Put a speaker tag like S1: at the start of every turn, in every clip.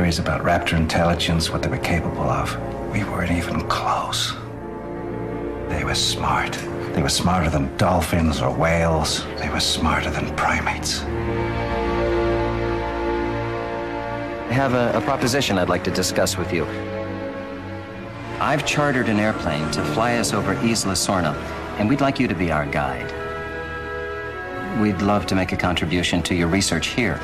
S1: theories about Raptor intelligence, what they were capable of. We weren't even close. They were smart. They were smarter than dolphins or whales. They were smarter than primates.
S2: I have a proposition I'd like to discuss with you. I've chartered an airplane to fly us over Isla Sorna, and we'd like you to be our guide. We'd love to make a contribution to your research here.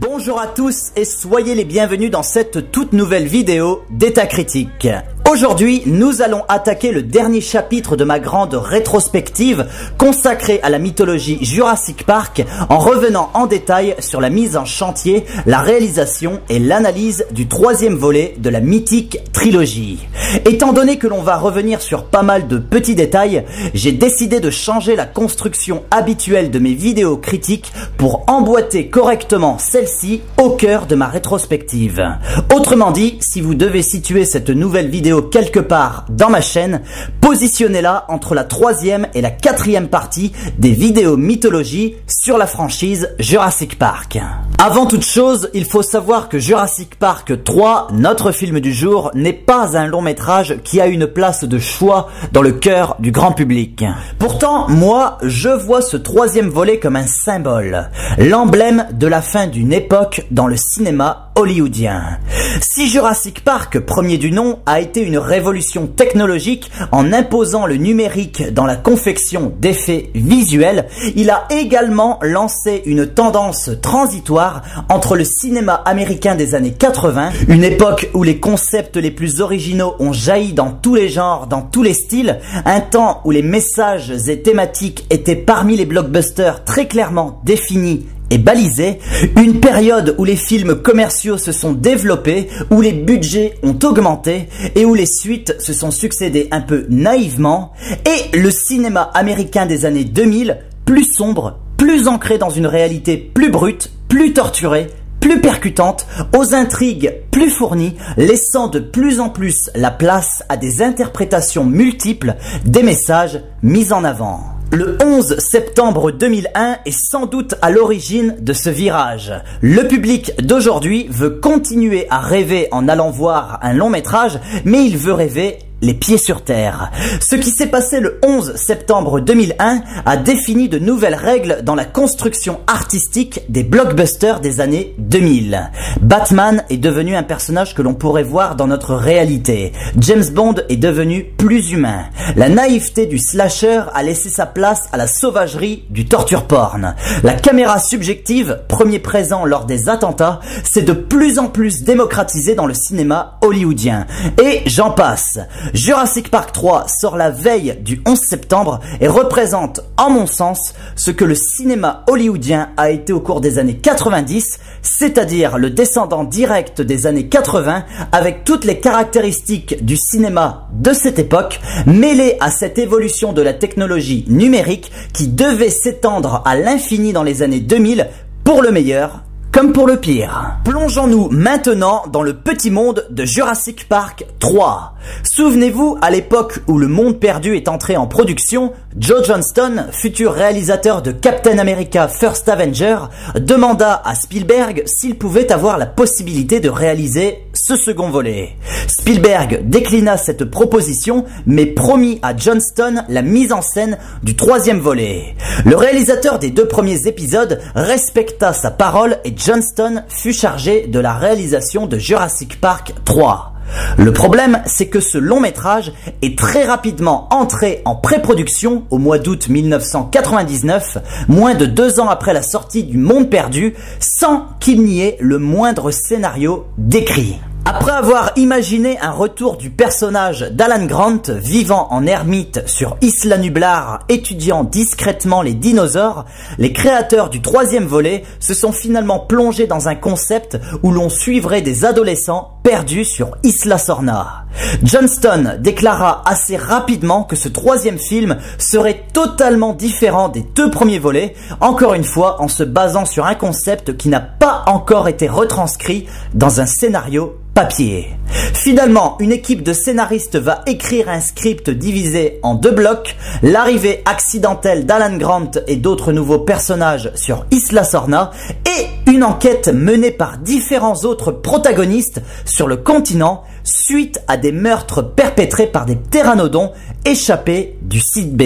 S3: Bonjour à tous et soyez les bienvenus dans cette toute nouvelle vidéo d'État Critique. Aujourd'hui, nous allons attaquer le dernier chapitre de ma grande rétrospective consacrée à la mythologie Jurassic Park en revenant en détail sur la mise en chantier, la réalisation et l'analyse du troisième volet de la mythique trilogie. Étant donné que l'on va revenir sur pas mal de petits détails, j'ai décidé de changer la construction habituelle de mes vidéos critiques pour emboîter correctement celle-ci au cœur de ma rétrospective. Autrement dit, si vous devez situer cette nouvelle vidéo quelque part dans ma chaîne, positionnez-la entre la troisième et la quatrième partie des vidéos mythologie sur la franchise Jurassic Park. Avant toute chose, il faut savoir que Jurassic Park 3, notre film du jour, n'est pas un long métrage qui a une place de choix dans le cœur du grand public. Pourtant, moi, je vois ce troisième volet comme un symbole, l'emblème de la fin d'une époque dans le cinéma hollywoodien. Si Jurassic Park, premier du nom, a été une révolution technologique en imposant le numérique dans la confection d'effets visuels, il a également lancé une tendance transitoire entre le cinéma américain des années 80, une époque où les concepts les plus originaux ont jailli dans tous les genres, dans tous les styles, un temps où les messages et thématiques étaient parmi les blockbusters très clairement définis et balisé, une période où les films commerciaux se sont développés, où les budgets ont augmenté et où les suites se sont succédées un peu naïvement, et le cinéma américain des années 2000, plus sombre, plus ancré dans une réalité plus brute, plus torturée, plus percutante, aux intrigues plus fournies, laissant de plus en plus la place à des interprétations multiples des messages mis en avant. Le 11 septembre 2001 est sans doute à l'origine de ce virage. Le public d'aujourd'hui veut continuer à rêver en allant voir un long métrage, mais il veut rêver les pieds sur terre. Ce qui s'est passé le 11 septembre 2001 a défini de nouvelles règles dans la construction artistique des blockbusters des années 2000. Batman est devenu un personnage que l'on pourrait voir dans notre réalité. James Bond est devenu plus humain. La naïveté du slasher a laissé sa place à la sauvagerie du torture porn. La caméra subjective, premier présent lors des attentats, s'est de plus en plus démocratisée dans le cinéma hollywoodien. Et j'en passe. Jurassic Park 3 sort la veille du 11 septembre et représente, en mon sens, ce que le cinéma hollywoodien a été au cours des années 90, c'est-à-dire le descendant direct des années 80 avec toutes les caractéristiques du cinéma de cette époque, mêlées à cette évolution de la technologie numérique qui devait s'étendre à l'infini dans les années 2000 pour le meilleur comme pour le pire. Plongeons-nous maintenant dans le petit monde de Jurassic Park 3. Souvenez-vous, à l'époque où Le Monde Perdu est entré en production, Joe Johnston, futur réalisateur de Captain America First Avenger, demanda à Spielberg s'il pouvait avoir la possibilité de réaliser ce second volet. Spielberg déclina cette proposition, mais promit à Johnston la mise en scène du troisième volet. Le réalisateur des deux premiers épisodes respecta sa parole et Johnston fut chargé de la réalisation de Jurassic Park 3. Le problème, c'est que ce long métrage est très rapidement entré en pré-production au mois d'août 1999, moins de 2 ans après la sortie du Monde Perdu, sans qu'il n'y ait le moindre scénario d'écrit. Après avoir imaginé un retour du personnage d'Alan Grant vivant en ermite sur Isla Nublar, étudiant discrètement les dinosaures, les créateurs du troisième volet se sont finalement plongés dans un concept où l'on suivrait des adolescents perdus sur Isla Sorna. Johnston déclara assez rapidement que ce troisième film serait totalement différent des deux premiers volets, encore une fois en se basant sur un concept qui n'a pas encore été retranscrit dans un scénario papier. Finalement, une équipe de scénaristes va écrire un script divisé en 2 blocs, l'arrivée accidentelle d'Alan Grant et d'autres nouveaux personnages sur Isla Sorna et Une enquête menée par différents autres protagonistes sur le continent suite à des meurtres perpétrés par des ptéranodons échappés du site B.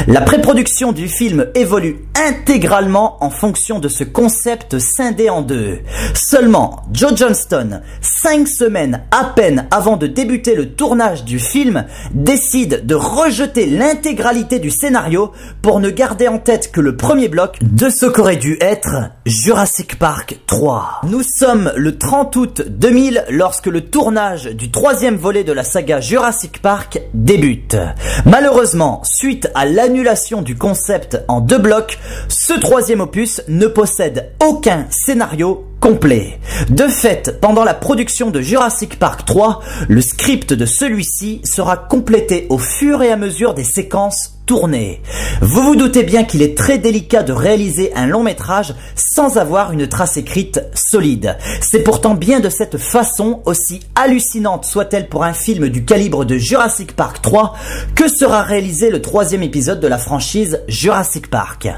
S3: La pré-production du film évolue intégralement en fonction de ce concept scindé en deux. Seulement, Joe Johnston, 5 semaines à peine avant de débuter le tournage du film, décide de rejeter l'intégralité du scénario pour ne garder en tête que le premier bloc de ce qu'aurait dû être Jurassic Park 3. Nous sommes le 30 août 2000 lorsque le tournage du 3e volet de la saga Jurassic Park débute. Malheureusement, suite à l'annulation du concept en 2 blocs, ce 3e opus ne possède aucun scénario complet. De fait, pendant la production de Jurassic Park 3, le script de celui-ci sera complété au fur et à mesure des séquences tournées. Vous vous doutez bien qu'il est très délicat de réaliser un long métrage sans avoir une trace écrite solide. C'est pourtant bien de cette façon, aussi hallucinante soit-elle pour un film du calibre de Jurassic Park 3, que sera réalisé le 3e épisode de la franchise Jurassic Park.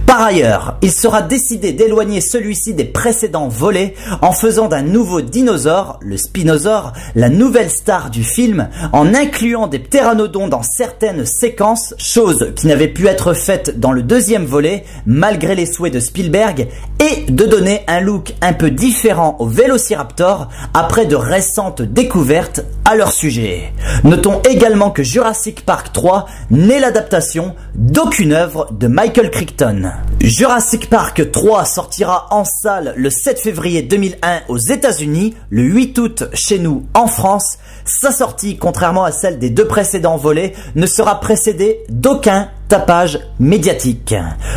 S3: Par ailleurs, il sera décidé d'éloigner celui-ci des précédents volets en faisant d'un nouveau dinosaure, le Spinosaure, la nouvelle star du film, en incluant des ptéranodons dans certaines séquences, chose qui n'avait pu être faite dans le 2e volet malgré les souhaits de Spielberg, et de donner un look un peu différent au Vélociraptor après de récentes découvertes à leur sujet. Notons également que Jurassic Park 3 n'est l'adaptation d'aucune œuvre de Michael Crichton. Jurassic Park 3 sortira en salle le 7 février 2001 aux États-Unis, le 8 août chez nous en France. Sa sortie, contrairement à celle des 2 précédents volets, ne sera précédée d'aucun tapage médiatique.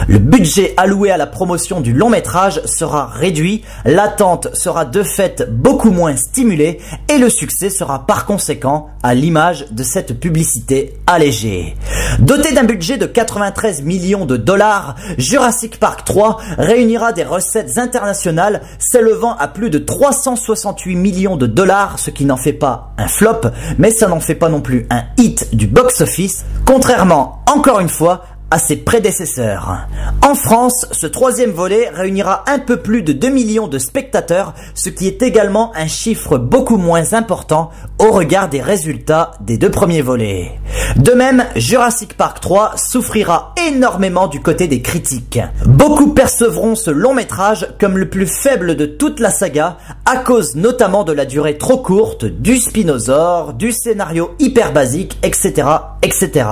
S3: Le budget alloué à la promotion du long métrage sera réduit, l'attente sera de fait beaucoup moins stimulée et le succès sera par conséquent à l'image de cette publicité allégée. Doté d'un budget de 93 millions de dollars, Jurassic Park 3 réunira des recettes internationales s'élevant à plus de 368 millions de dollars, ce qui n'en fait pas un flop, mais ça n'en fait pas non plus un hit du box-office, contrairement, encore une fois, à ses prédécesseurs. En France, ce 3e volet réunira un peu plus de 2 millions de spectateurs, ce qui est également un chiffre beaucoup moins important au regard des résultats des 2 premiers volets. De même, Jurassic Park 3 souffrira énormément du côté des critiques. Beaucoup percevront ce long métrage comme le plus faible de toute la saga, à cause notamment de la durée trop courte, du Spinosaure, du scénario hyper basique, etc., etc.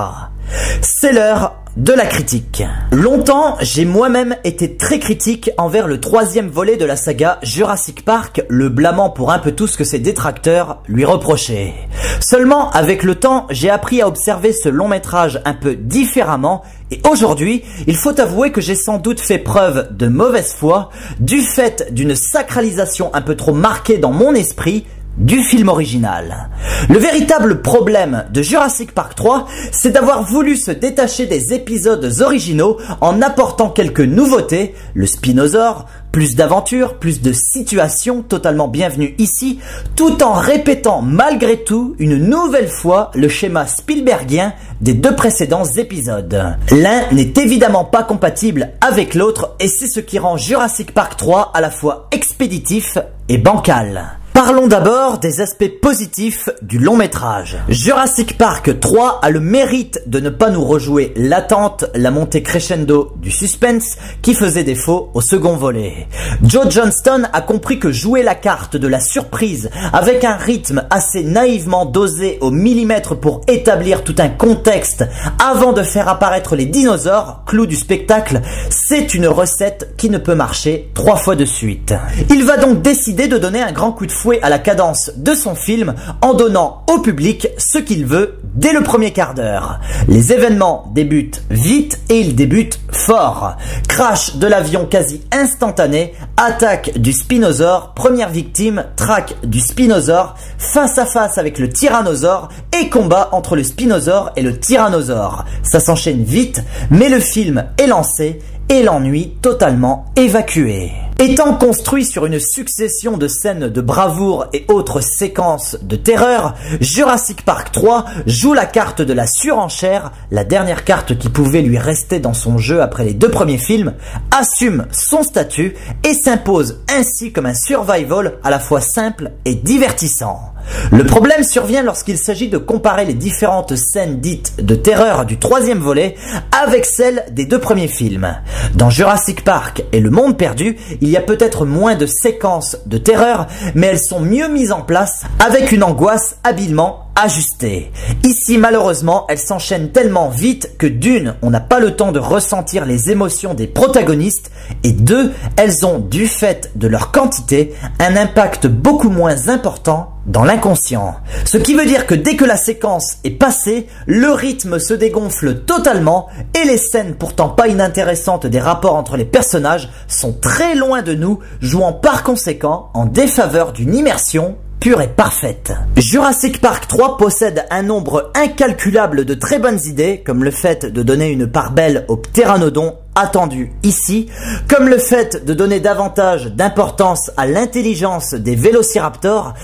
S3: C'est l'heure de la critique. Longtemps, j'ai moi-même été très critique envers le 3e volet de la saga Jurassic Park, le blâmant pour un peu tout ce que ses détracteurs lui reprochaient. Seulement, avec le temps, j'ai appris à observer ce long métrage un peu différemment, et aujourd'hui, il faut avouer que j'ai sans doute fait preuve de mauvaise foi, du fait d'une sacralisation un peu trop marquée dans mon esprit du film original. Le véritable problème de Jurassic Park 3, c'est d'avoir voulu se détacher des épisodes originaux en apportant quelques nouveautés, le Spinosaure, plus d'aventures, plus de situations totalement bienvenues ici, tout en répétant malgré tout une nouvelle fois le schéma Spielbergien des 2 précédents épisodes. L'un n'est évidemment pas compatible avec l'autre et c'est ce qui rend Jurassic Park 3 à la fois expéditif et bancal. Parlons d'abord des aspects positifs du long métrage. Jurassic Park 3 a le mérite de ne pas nous rejouer l'attente, la montée crescendo du suspense qui faisait défaut au second volet. Joe Johnston a compris que jouer la carte de la surprise avec un rythme assez naïvement dosé au millimètre pour établir tout un contexte avant de faire apparaître les dinosaures, clou du spectacle, c'est une recette qui ne peut marcher 3 fois de suite. Il va donc décider de donner un grand coup de fouet à la cadence de son film en donnant au public ce qu'il veut dès le premier quart d'heure. Les événements débutent vite et ils débutent fort. Crash de l'avion quasi instantané, attaque du Spinosaure, première victime, traque du Spinosaure, face à face avec le Tyrannosaure et combat entre le Spinosaure et le Tyrannosaure. Ça s'enchaîne vite, mais le film est lancé et l'ennui totalement évacué. Étant construit sur une succession de scènes de bravoure et autres séquences de terreur, Jurassic Park 3 joue la carte de la surenchère, la dernière carte qui pouvait lui rester dans son jeu après les 2 premiers films, assume son statut et s'impose ainsi comme un survival à la fois simple et divertissant. Le problème survient lorsqu'il s'agit de comparer les différentes scènes dites de terreur du 3e volet avec celles des 2 premiers films. Dans Jurassic Park et Le Monde Perdu, il y a peut-être moins de séquences de terreur, mais elles sont mieux mises en place avec une angoisse habilement ajustée. Ici, malheureusement, elles s'enchaînent tellement vite que d'une, on n'a pas le temps de ressentir les émotions des protagonistes, et 2, elles ont, du fait de leur quantité, un impact beaucoup moins important dans l'inconscient. Ce qui veut dire que dès que la séquence est passée, le rythme se dégonfle totalement et les scènes pourtant pas inintéressantes des rapports entre les personnages sont très loin de nous, jouant par conséquent en défaveur d'une immersion pure et parfaite. Jurassic Park 3 possède un nombre incalculable de très bonnes idées, comme le fait de donner une part belle aux ptéranodons attendu ici, comme le fait de donner davantage d'importance à l'intelligence des vélociraptors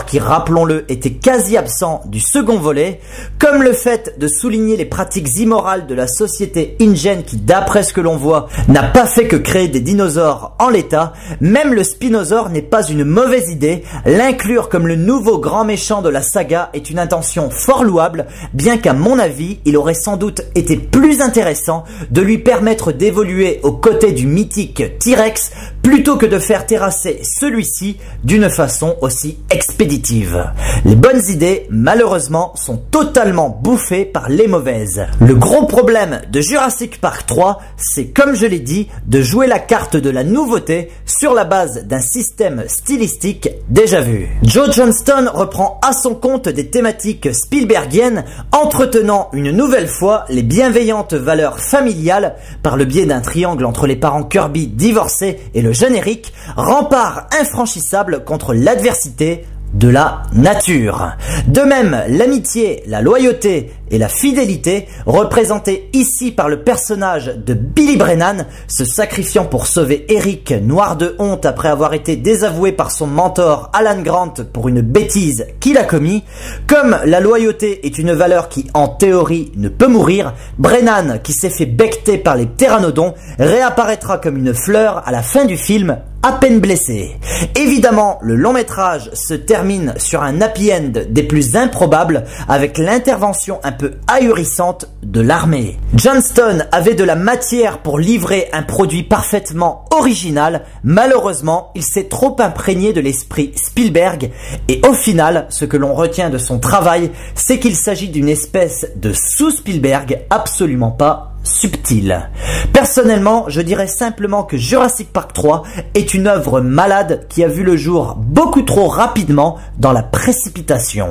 S3: qui, rappelons-le, étaient quasi absents du second volet, comme le fait de souligner les pratiques immorales de la société InGen qui, d'après ce que l'on voit, n'a pas fait que créer des dinosaures en l'état. Même le Spinosaure n'est pas une mauvaise idée, l'inclure comme le nouveau grand méchant de la saga est une intention fort louable, bien qu'à mon avis, il aurait sans doute été plus intéressant de lui permettre d'évoluer aux côtés du mythique T-Rex plutôt que de faire terrasser celui-ci d'une façon aussi expéditive. Les bonnes idées, malheureusement, sont totalement bouffées par les mauvaises. Le gros problème de Jurassic Park 3, c'est, comme je l'ai dit, de jouer la carte de la nouveauté sur la base d'un système stylistique déjà vu. Joe Johnston reprend à son compte des thématiques Spielbergiennes, entretenant une nouvelle fois les bienveillantes valeurs familiales par le biais d'un triangle entre les parents Kirby divorcés et le générique, rempart infranchissable contre l'adversité de la nature. De même, l'amitié, la loyauté et la fidélité, représentées ici par le personnage de Billy Brennan, se sacrifiant pour sauver Eric, noir de honte après avoir été désavoué par son mentor Alan Grant pour une bêtise qu'il a commis. Comme la loyauté est une valeur qui, en théorie, ne peut mourir, Brennan, qui s'est fait becqueter par les ptéranodons, réapparaîtra comme une fleur à la fin du film, à peine blessé. Évidemment, le long métrage se termine sur un happy end des plus improbables avec l'intervention un peu ahurissante de l'armée. Johnston avait de la matière pour livrer un produit parfaitement original. Malheureusement, il s'est trop imprégné de l'esprit Spielberg et au final, ce que l'on retient de son travail, c'est qu'il s'agit d'une espèce de sous-Spielberg absolument pas subtil. Personnellement, je dirais simplement que Jurassic Park 3 est une œuvre malade qui a vu le jour beaucoup trop rapidement dans la précipitation.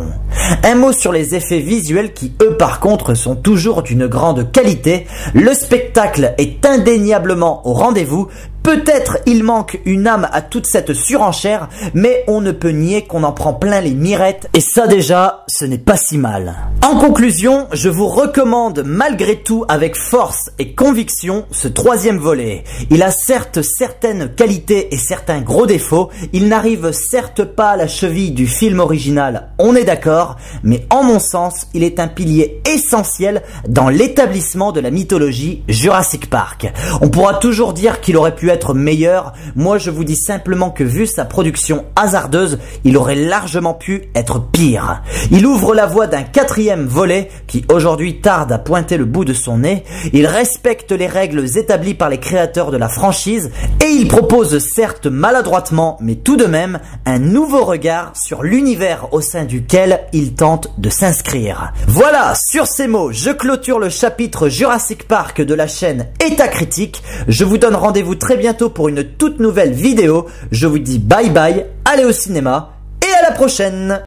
S3: Un mot sur les effets visuels qui, eux par contre, sont toujours d'une grande qualité. Le spectacle est indéniablement au rendez-vous. Peut-être il manque une âme à toute cette surenchère, mais on ne peut nier qu'on en prend plein les mirettes, et ça déjà, ce n'est pas si mal. En conclusion, je vous recommande malgré tout avec force et conviction ce 3e volet. Il a certes certaines qualités et certains gros défauts, il n'arrive certes pas à la cheville du film original, on est d'accord, mais en mon sens, il est un pilier essentiel dans l'établissement de la mythologie Jurassic Park. On pourra toujours dire qu'il aurait pu être meilleur, moi je vous dis simplement que vu sa production hasardeuse, il aurait largement pu être pire. Il ouvre la voie d'un 4e volet qui aujourd'hui tarde à pointer le bout de son nez, il respecte les règles établies par les créateurs de la franchise et il propose certes maladroitement mais tout de même un nouveau regard sur l'univers au sein duquel il tente de s'inscrire. Voilà, sur ces mots, je clôture le chapitre Jurassic Park de la chaîne État Critique. Je vous donne rendez-vous très bientôt pour une toute nouvelle vidéo. Je vous dis bye bye, allez au cinéma et à la prochaine.